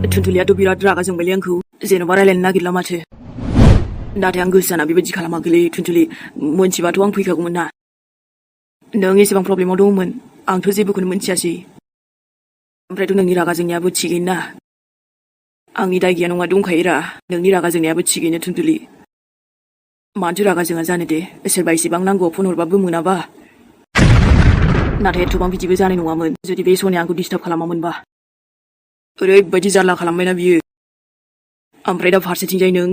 थुनथुलियाथ' बिराद रागा जोंबायलै आंखौ जेन'बा रायलायनो नागिरला माथो नाथाय आं गोसो जाना बेबायदि खालामाखैलै थुनथुलि मोनथिबाथ' आं फैखागौमोन ना नों एसेबां प्रब्लेमाव दंमोन आंथ' जेबोखौनो मोनथियासै ओमफ्रायथ' नोंनि रागा जोंनायाबो थिगैनो ना आंनि दाय गैया नङा दंखायोरा नोंनि रागा जोंनायाबो थिगैनो थुनथुलि मानोथो रागा जोङा जानो दे सोरबा इसेबां नांगौआव फन हरबाबो मोनाबा नाथाय एथ'बां बिदिबो जानाय नङामोन जुदि बे सनिया आंखौ डिस्टार्ब खालामामोनबा ओरैबायदि जारला खालामबायना बियो ओमफ्राय दा फारसेथिंजाय नों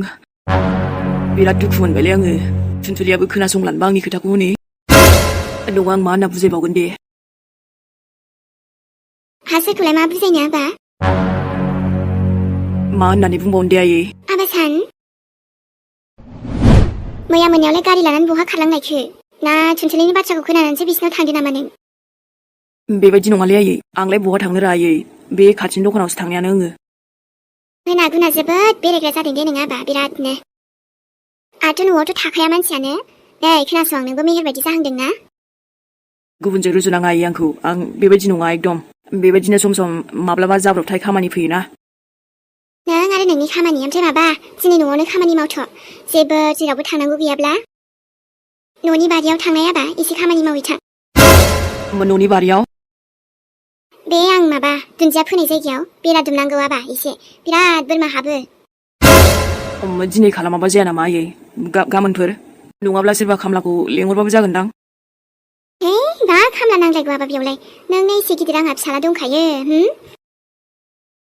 बिराद दुखु मोनबायलै आङो थुनथुलियाबो खोनासंलानबा आंनि खोथाखौ हनै नङा आं मा होनना बुजायबावगोन दे हासोरखौलाय मा बुजायनो आबा मा होननानै बुंबावनो दे आयै आबा सान मैया मोनायावलाय गारि लानानै बहा खारलांनायखो ना थुनथुलिनि बाथ्राखौ खोनानानैसो बिसिनाव थांदो नामा नों बेबायदि नङालै आयै आंलाय बहा थांनो रा आयै बे खाथिनि दखानावसो थांनायानो आङो मोना गुना जोबोद बेरायग्रा जादों दे नों आबा बिरादनो आंथ' न'आवथ' थाखाया मानसियानो नै खोनासं नोंबो मेहेर बायदि जाहांदों ना गुबुनजों रुजुनाङा आयै आंखौ आं बेबायदि नङा एकदम बेबायदिनो सम सम माब्लाबा जाब्रबथाय खामानि फैयोना नों आरो नोंनि खामानि ओमफ्राय माबा दिनै न'आवनो खामानि मावथ' जेबो जेरावबो थांनांगौ गैयाब्ला न'नि बारियाव थांनाय आबा एसे खामानि मावहैथां न'नि बारियाव बे आं माबा दुन्दिया फोनाय जायगायाव बेरा दुमनांगौ आबा एसे बिराद बोरमा हाबो दिनै खालामाबा जाया नामा आयै गाबोनफोर नङाब्ला सोरबा खामलाखौ लेंहरबाबो जागोनदां हे दा खामला नांलायगौ आबा बेयावलाय नोंनो एसे गिदिर आंहा फिसाला दंखायो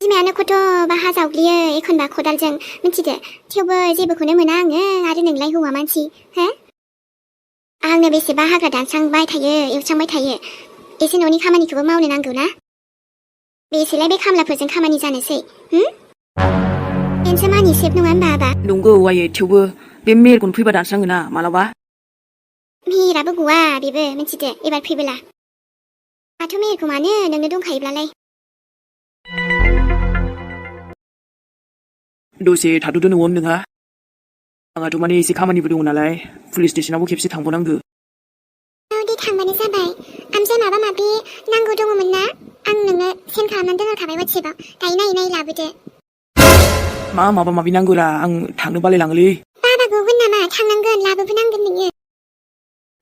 बिमायानो खथ' बाहा जावग्लियो एखनबा खदालजों मिथिदो थेवबो जेबोखौनो मोना आङो आरो नोंलाय हौवा मानसि हो आंनो बेसेबा हाग्रा दानस्रांबाय थायो एवस्रांबाय थायो एसे न'नि खामानिखौबो मावनो नांगौ ना बेसेलाय बे खामलाफोरजों खामानि जानोसै नोंसो मानि सेब नङा होनबा आबा नंगौ आयै थेवबो बे मेरखौनो फैबा दानस्राङो ना मालाबा मेहेराबो गवा बेबो मिथिदो एबार फैबोला दाथ' मेहेरखौ मानो नोंनो दंखायोब्लालाय दसे थाथ'दो न'आवनो नोंहा आंहाथ' माने एसे खामानिबो दङ नालाय पुलिस स्टेसनावबो खेबसे थांबावनांगौ औ दे थांबानो जाबाय ओमफ्राय माबा माबि नांगौ दङमोन ना आं नोंनो सेन्ड खालामनानै दोनहरखाबाय वाट्सएपाव दायो नायै नायै लाबोदो माबा माबि नांगौरा आं थांनो बालायलाङोलै बाबाखौ होन नामा थांनांगोन लाबोनांगोन नोङो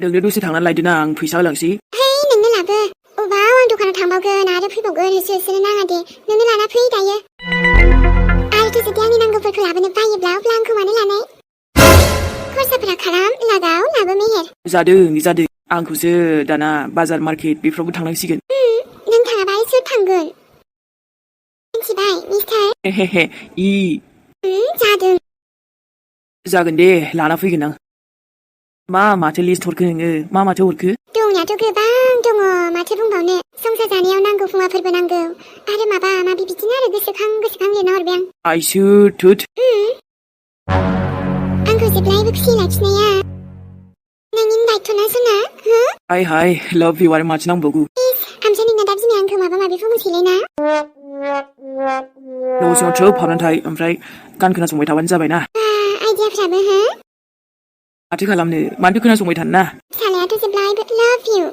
नोंनो दसे थांनानै लायदो ना आं फैसा होलांसै है नोंनो लाबो अबाव आं दखानाव थांबावगोन आरो फैबावगोन होसो होसोनो नाङा दे नोंनो लाना फै दायो आरोथ' जुदि आंनि नांगौफोरखौ लाबोनो बायोब्ला अब्ला आंखौ मानो लानाय खरसाफोरा खालाम लागाव लाबो मेहेर जादों आंखौसो दाना बाजार मार्केट बेफ्रावबो थांनांसिगोन नों थाङाबा सोर थांगोन मिथिबाय मिस्टार हे इ जादों जागोन दे लाना फैगोन आं माथो लिस्ट हरखो नोङो माथो हरखो दंनायाथ' गोबां दङ माथो बुंबावनो संसार जानायाव नांगौ मुवाफोरबो नांगौ आरो माबा माबि बिदिनो आरो गोसोखां लिरना हरबाय आं आइसो थोद आंखौ जेब्लायबो खुसि लाखिनाया नोंनि दायथ'ना सोना हो हाय लाभ इउ आरो माथो नांबावगौ ओमफ्राय नोंना दा बिमाया आंखौ माबा माबि बुंसैलाय ना न' सिङाव थ्रोब हाबनानै थायो ओमफ्राय गान खोनासंबाय थाबानो जाबाय ना आइडियाफ्राबो हो माथो खालामनो माथो खोनासंबाय थानो ना सालायाथ' जेब्लायबो लाभ इउ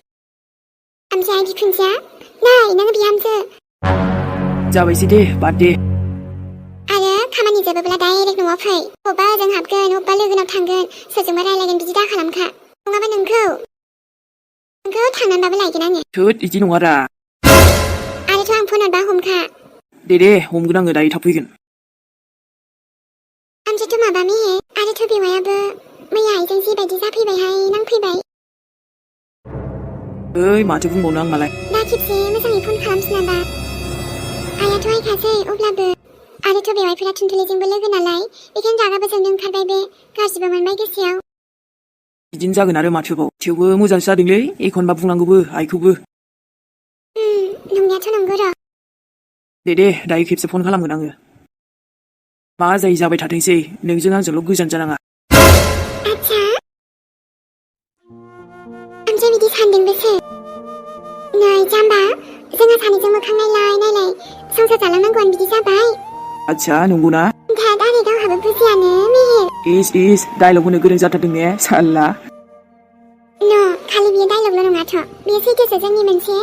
ओमफ्राय बिखुनजोआ नै नों बिहामजो जाबायसै दे बाद दे आरो खामानि जोबोब्ला डाइरेक्ट न'आव फै अबेबा ओजों हाबगोन अबेबा लोगोनाव थांगोन सोरजोंबा रायलायगोन बिदि दा खालामखा नङाबा नोंखौ थांनानैबाबो लायगोन आङो थोद इदि नङारा आरोथ' आं फन हरबा हमखा दे हमगोन आङो दायो थाब फैगोन ओमफ्रायथ' माबा मेहे आरोथ' बेवायाबो मैया आइजों जिबायदि जाफैबायहाय नांफैबाय ओइ माथो बुंबावनो आं मालाय दा खेबसे मोजाङै फन खालामफिनाबा आइयाथ' आइखासै अब्लाबो आरोथ' बेवाइफोरा थुनथुलिजोंबो लोगो नालाय बेखायनो रागाबो जोंनो ओंखारबाय बे गाज्रिबो मोनबाय गोसोआव बिदिनो जागोन आरो माथोबाव थेवबो मोजांसो जादोंलै एखनबा बुंनांगौबो आइखौबो नंनायाथ' नंगौ र' दे दायो खेबसे फन खालामगोन आङो मा जायो जाबाय थाथोंसै नोंजों आंजोंल' गोजान जानाङा आच्छा ओमफ्राय बिदि सानदोंबोसो नै जाम्बा जोंहा सानैजों मोखां नायलाय संसार जालांनांगौआनो बिदि जाबाय आच्छा नंगौना दा आरो गावहाबो बुजियानो मेहेर इस डायलग होनो गोरों जाथारदों ने साल्ला खालि बियो डायलगल' नङाथ' बेयो सैथोसो जोंनि मोनसे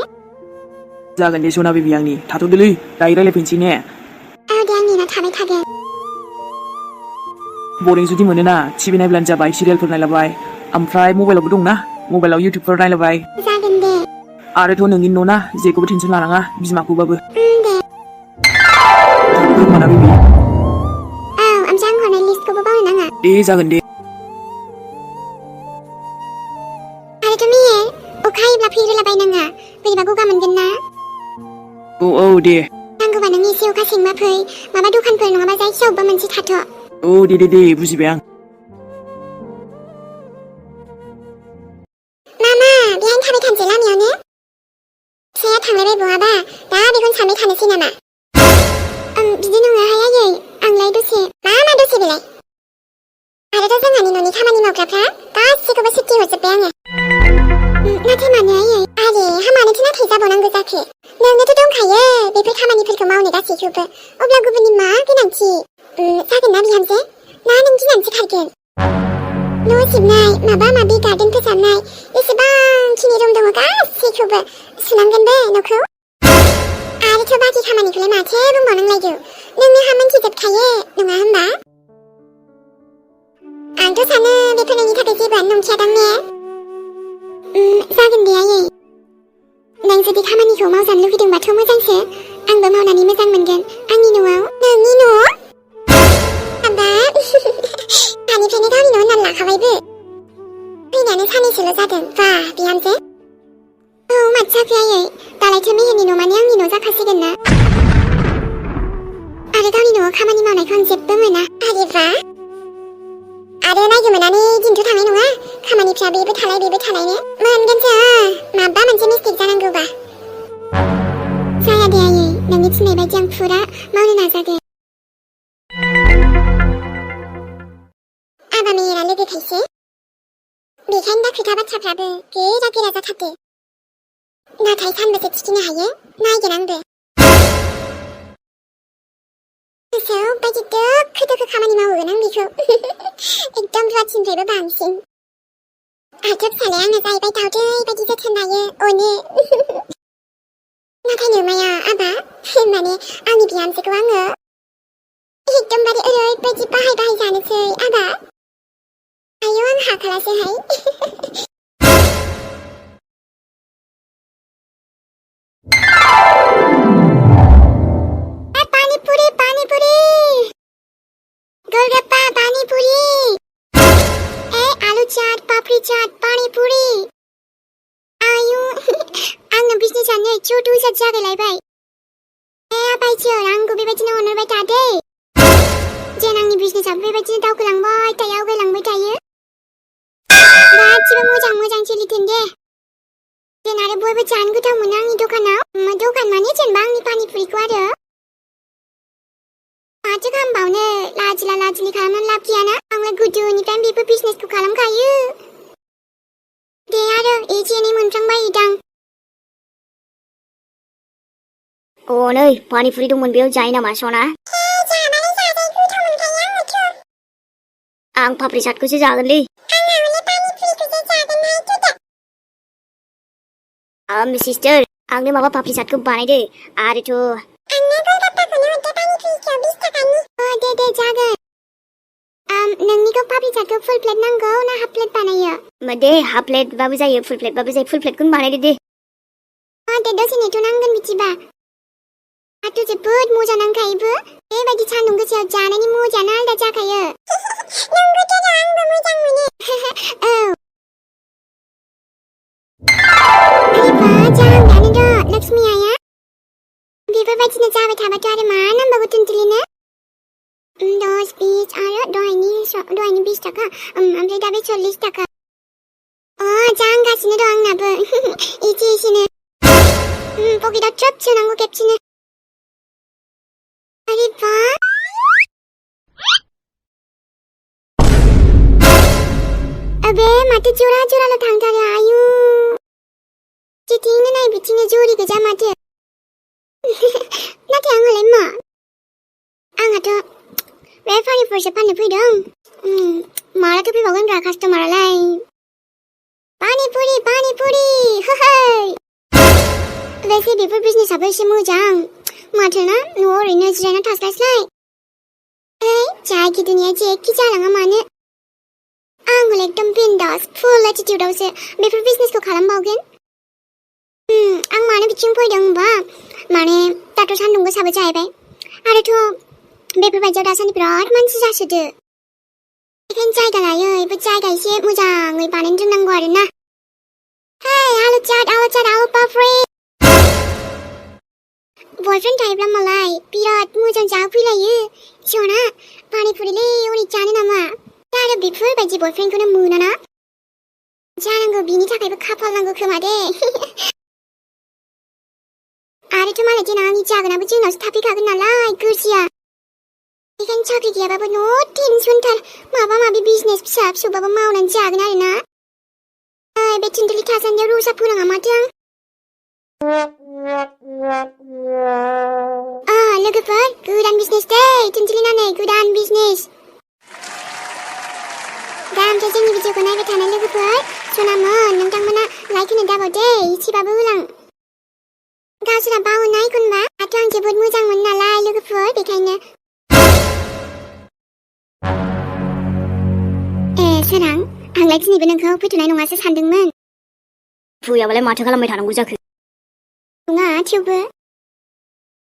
जागोन दे सना बेबि आंनि थाथ'दोलै दायो रायलायफिनसै ने औ दे आं थाबाय थागोन बरिं जुदि मोनोना टिभि नायब्लानो जाबाय सिरियालफोर नायलाबाय ओमफ्राय मबाइलावबो दंना मबाइलाव इउटिउबफोर नायलाबाय जागोन दे आरोथ' नोंनि न'ना जेखौबो टेनसन लानाङा बिमाखौबाबो दे मोना बेबि औ ओमफ्राय आं हरनाय लिस्टखौबो बावनो नाङा दे जागोन दे आरोथ' मेहेर अखा हायोब्ला फैरोलाबायनाङा बोरैबा गगा मोनगोन ना औ दे नांगौबा नों एसे अखा सेंबा फै माबा दखानफोर नङाबा जायखिया अबेबा मोनसे थाथ' औ दे बुजिबाय आं मामा बेहायनो थाबाय थानोसै लामायावनो फिसाया थांलायबाय बहाबा दा बेखौनो सानबाय थानोसै नामा बिदि नङाहाय आयै आंलाय दसे मा दसे बेलाय आरोथ' जोंहानि न'नि खामानि मावग्राफ्रा गासैखौबो सुट्टि हरजोब्बाय आङो नाथाय मानो आयै आरे हामानोथो नाथाय जाबावनांगौ जाखो नोंनोथ' दंखायो बेफोर खामानिफोरखौ मावनो गासैखौबो अब्ला गुबुननि मा गोनांथि जागोन ना बिहामजो ना नों गिनानैसो खारगोन न' सिबनाय माबा माबि गार्डेन फोसाबनाय एसेबांखिनि रुम दङ गासैखौबो सुनांगोन बे न'खौ आरोथ' बाखि खामानिखौलाय माथो बुंबावनांलायगौ नोंनो हा मोनथिजोबखायो नङा होमबा आंथ' सानो बेफोर नोंनि थाखाय जेबोआनो नंखायादां ने जागोन दे आयै नों जुदि खामानिखौ मावजानो लुगैदोंबाथ' मोजांसो आंबो मावनानै मोजां मोनगोन आंनि न'आव नोंनि न' हाबाब दानिफ्रायनो गावनि न' होननानै लाखाबायबो फैनायानो साननैसोल' जादों बा बिहामजो औ माथो जाखो आयै दालायथो मेहेरनि न' माने आंनि न' जाखासिगोन ना आरो गावनि न'आव खामानि मावनायखौ आं जेबो मोना आरे बा आरो नायगो मोनानै दिनथ' थांनाय नङा खामानिफ्रा बेबो थालायनो मोनगोनसो माबा मोनसे मिस्टेक जानांगौबा जाया दे आयै नोंनि थिननाय बायदि आं फुरा मावनो नाजागोन आबा मेहेरा लोगो खायसे बेखायनो दा खोथा बाथ्राफ्राबो गोरा जाथारदो नाथाय सानबेसे थिखिनो हायो नायगोन आंबो गोसोआव बायदि दोखो खामानि मावगोन आं बेखौ एकदम रुवाथिनिफ्रायबो बांसिन आरो फिसालाया आंनो जाहैबाय दावदै बायदि जोथोन लायो अनो नाथाय नोमाया आबा माने आंनि बिहामजोखौ आङो एकदमबारे ओरैबायदि बाहाय जानोसै आबा आयौ आं हाखालासोहाय पानीपुरी गोलगप्पा पानीपुरी आलु चाट पापड़ी चाट पानीपुरी आयु आंनो बिजनेसानो छोटू सा जागोलायबाय आबायसो आंखौ बेबायदिनो अनरबाय थादे जेन आंनि बिजनेसा बेबायदिनो दावखोलांबाय थायो आवगायलांबाय थायो गासिबो मोजां सोलिथों दे जेन आरो बयबो जानो गोथाव मोनो आंनि दखानाव दखान माने जेनेबा आंनि पानीपुरिखौ आरो माथो खालामबावनो लाजिलि खालामनानै लाब गैयाना आंलाय गोदोनिफ्रायनो बेफोर बिजनेसखौ खालामखायो दे आरो एसे एनै मोनफ्रांबायोदां नै पानीपुरि दंमोन बेयाव जायो नामा सना आं पापड़ी चाटखौसो जागोनलै सिस्टार आंनो माबा पापड़ी चाटखौ बानायदो आरोथ' दे जागोन नोंनिखौ पापड़ी चाटखौ फुल प्लेट नांगौ ना हाफ प्लेट बानायो दे हाफ प्लेटबाबो जायो फुल प्लेटबाबो जायो फुल प्लेटखौनो बानायदो दे दे दसे नेथ' नांगोन बिदिबा आंथ' जोबोद मोजा नांखायोबो बेबायदि सान्दुं गोसायाव जानायनि मजायानो आलदा जाखायो नंगौथ' आंबो मोजां मोनो औ आयबा जाहांगानो द' लक्ष्मी आया बेफोरबायदिनो जाबाय थाबाथ' आरो मा नांबावगौ तुनतुलिनो 10-20 आरो दहायनि 20 थाखा ओमफ्राय दा बे 40 थाखा जाहांगासिनो दं आंनाबो एसेनो पकेटाव ट्राप सोनांगौ खेबसेनो अरे बा अबे माथो जराल' थांथारो आयु जेथिंनो नाय बिथिंनो जरि गोजा माथो नाथाय आंहालाय मा आंहाथ' बे पानीपुरिसो फाननो फैदों मालाथो फैबावगोन रा कास्टमारालाय पानीपुरि होहै बेफोर बिजनेसाबो एसे मोजां माथो ना न'आव ओरैनो जिरायना थास्लायस्लाय जायखि दुनिया जेखि जालाङा मानो आं हले एकदम बिन्दास फुल एटिट्युडआवसो बेफोर बिजनेसखौ खालामबावगोन आं मानो बिथिं फैदों होनबा माने दाथ' सान्दुं गोसाबो जाहैबाय आरोथ' बेफोरबायदियाव दासान्दि बिराद मानसि जासोदो बेखायनो जायगा लायै जायगा एसे मोजाङै बानायनो रोंनांगौ आरोना हेय आलु चाट आलु पापड़ी बयफ्रेन्ड थायोब्ला मालाय बिराद मोजां जाफैलायो जना पानिपुरिलै अनेक जानो नामा दा आरो बेफोरबायदि बयफ्रेन्डखौनो मोनाना जानांगौ बिनि थाखायबो खाफाल नांगौ खोमा दे आरोथ' मालाय देनां आंनि जागोनाबो जोंनावसो थाफैखागोन नालाय गोरजिया बेखायनो साख्रि गैयाबाबो न' टेनसनथार माबा माबि बिजनेस फिसा फिसौबाबो मावनानै जागोन आरोना बे थिनथलि थासान्दियाव रसा फोनाङा माथो आं लोगोफोर गोदान बिजनेस दे थिनथलि नानै गोदान बिजनेस दा ओमफ्राय जोंनि भिडिअखौ नायबाय थानाय लोगोफोर सनामोन नोंथांमोना लाइक होनो दाबाव दे एसेबाबो होलां गावसोरा बावोना एखनबा दाथ' आं जोबोद मोजां मोनो नालाय लोगोफोर बेखायनो सोरां आंलाय दिनैबो नोंखौ फैथ'नाय नङासो सानदोंमोन फैयाबालाय माथो खालामबाय थानांगौ जाखो नङा थेवबो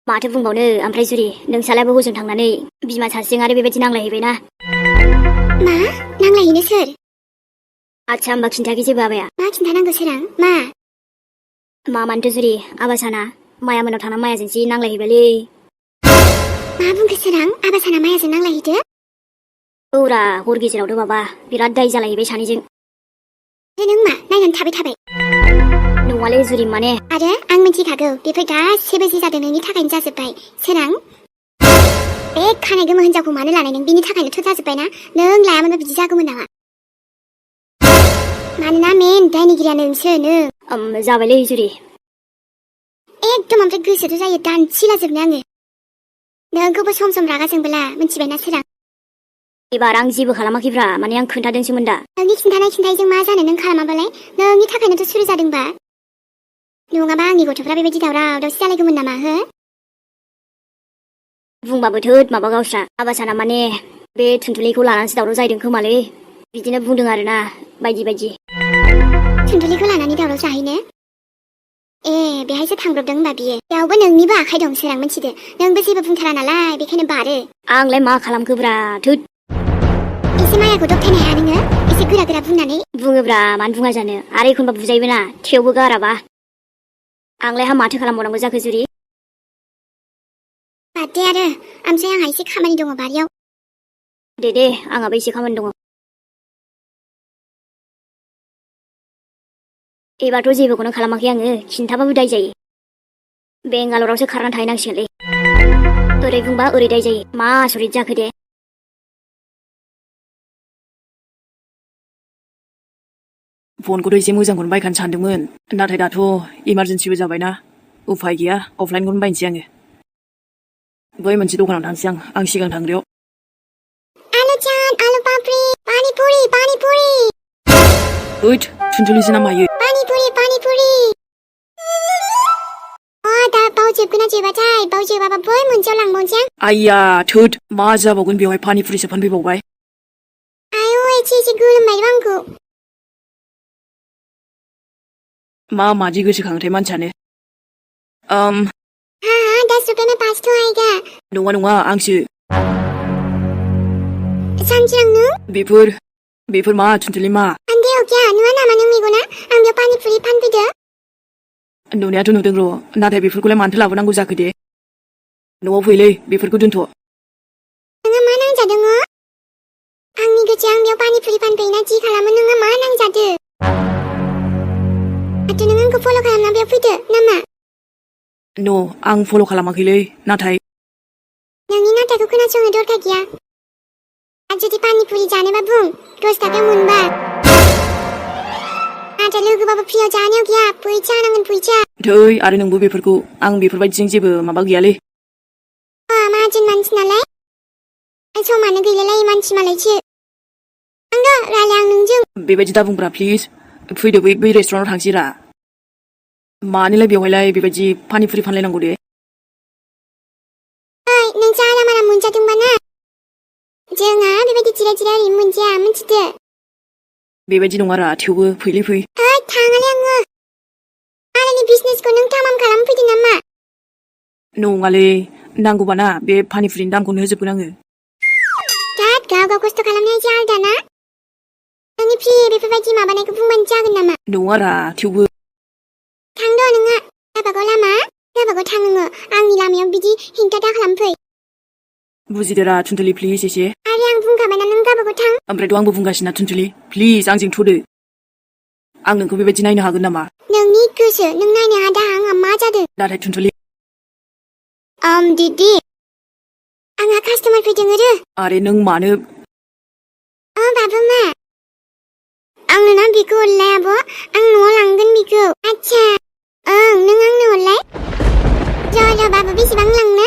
माथो बुंबावनो ओमफ्राय जुरि नोंसालायबो हजों थांनानै बिमा सासेजों आरो बेबायदि नांलायहैबायना मा नांलायहैनो सोर आच्छा होमबा खिन्थाखै जेबो आबाया मा खिन्थानांगौ सोरां मा मामानोथ' जुरि आबासाना माया मोनाव थांना मायाजों जि नांलायहैबायलै मा बुंखो सोरां आबासाना मायाजों नांलायहैदो औरा हर गेजेरावथ' माबा बिराद दाय जालायहैबाय सानैजों नों मा नायनानै थाबाय नङालै जुरि माने आरो आं मिथिखागौ बेफोर गासैबो जे जादों नोंनि थाखायनो जाजोब्बाय सोरां बे खानाय गोमो हिनजावखौ मानो लानाय नों बिनि थाखायनोथ' जाजोब्बाय ना नों लायामोनबा बिदि जागौमोन नामा मानोना मेन दायनिगिरिया नोंसो नों जाबायलै जुरि एकदम ओमफ्राय गोसोथ' जायो दानसिलाजोबनो आङो नोंखौबो सम सम रागा जोंबोला मिथिबायना सोरां एबार आं जेबो खालामाखैब्रा माने आं खोन्थादोंसोमोन दा नोंनि खिन्थानायजों मा जानो नों खालामाबालाय नोंनि थाखायनोथ' सुरु जादोंबा नङाबा आंनि गथ'फ्रा बेबायदि दावराव दावसि जालायगौमोन नामा हो बुंबाबो थोद माबा गावस्रा आबासाना माने बे थुनथुलिखौ लानानैसो दावराव जाहैदों खोमालै बिदिनो बुंदों आरोना बायदि थुनथुलिखौ लानानै दावराव जाहैनो बेहायसो थांब्रबदों होनबा बियो बेयावबो नोंनिबो आखाइ दं सोरां मिथिदो नोंबो जेबो बुंथारा नालाय बेखायनो बारो आंलाय मा खालामखोब्रा थोद एसे मायाखौ दबथायनो हाया नोङो एसे गोरा बुंनानै बुङोब्रा मानो बुङा जानो आरो एखनबा बुजायोबो ना थेवबो गाराबा आंलाय हा माथो खालामबावनांगौ जाखो जुरि बाददे आरो ओमफ्राय आंहा एसे खामानि दङ बारियाव दे आंहाबो एसे खामानि दङ एबारथ' जेबोखौनो खालामाखै आङो खिन्थाबाबो दाय जायो बेंगालरावसो खारनानै थाहैनांसिगोनलै ओरै बुंबा ओरै दाय जायो मा आसरित जाखो दे फनखौथ' एसे मोजांखौनो बायखानो सानदोंमोन नाथाय दाथ' इमारजेन्सिबो जाबायना उफाय गैया अफलाइनखौनो बायनोसै आङो बै मोनसे दखानाव थांसै आं सिगां थांग्रायाव आलु चाट आलु पापड़ी पानीपुरी ओइट थुनथुलिसो ना मायो पानीपुरी दा बावजोबगोन ना जोबाथाय बावजोबाबा बै मोनसेयाव लांबावनोसै आं आइया थोद मा जाबावगोन बेवहाय पानिपुरिसो फानफैबावबाय आयौ एसे गोलोमबायबो आंखौ मादि गोसोखांथाय मानसियानो हाँ 10 रुपए में 5 तो आएगा नङा आंसो सांचिरां नों बेफोर मा थुनथुलि मा आन्देयाव क्या नुवा नामा नों मेगना आं बेयाव पानिपुरि फानफैदो नुनायाथ' नुदों र' नाथाय बेफोरखौलाय मानोथो लाबोनांगौ जाखो दे न'आव फैलै बेफोरखौ दोनथ' नोंहा मा नांजादों आंनि गोसो आं बेयाव पानिपुरि फानफैना जि खालामो नोंहा मा नांजादो आरो नों आंखौ फल' खालामना बेयाव फैदो नामा न' आं फल' खालामाखैलै नाथाय नोंनि नाथायखौ खोनासंनो दरखार गैया आरो जुदि पानिपुरि जानोबा बुं 10 थाखायाव मोनबा नाथाय लोगोबाबो फ्रियाव जानायाव गैया फैसा नांगोन फैसा थै आरो नोंबो बेफोरखौ आं बेफोरबायदिजों जेबो माबा गैयालै माहाजोन मानसि नालाय समानो गैलायलायै मानसि मालायसो आंथ' रायलाय आं नोंजों बेबायदि दा बुंब्रा प्लिज फैदो बै रेस्टुरेन्टाव थांसै रा मानोलाय बेवहायलाय बेबायदि पानिपुरि फानलायनांगौ दे नों जाना मारा मोनजादोंबा ना जोंहा बेबायदि जिराय ओरैनो मोनजाया मिथिदो बेबायदि नङारा थेवबो फैलै फै थाङालै आङो मालायनि बिजनेसखौ नों थामाम खालामफैदों नामा नङालै नांगौबाना बे पानिफुरिनि दामखौनो होजोबगोन आङो दाद गाव खस्थ' खालामनाया एसे आलदा ना नोंनि फ्रि बेफोरबायदि माबानायखौ बुंबानो जागोन नामा नङारा थेवबो थांद' नोङो गावबागाव लामा गावबागाव थां नोङो आंनि लामायाव बिदि हेंथा दा खालामफै बुजिदोरा थुनथुलि प्लिज एसे आरो आं बुंखाबायना नों गावबागाव थां ओमफ्रायथ' आंबो बुंगासिनो थुनथुलि प्लिज आंजों थ'दो आं नोंखौ बेबायदि नायनो हागोन नामा नोंनि गोसो नों नायनो हादा आंहा मा जादों नाथाय थुनथुलि दिदि आंहा कास्टमार फैदों आरे नों मानो बाबु मा आंनो ना बेखौ हरलाय आब' आं न'आव लांगोन बेखौ आच्छा नों आंनो हरलाय र' बाबु बेसेबां लांनो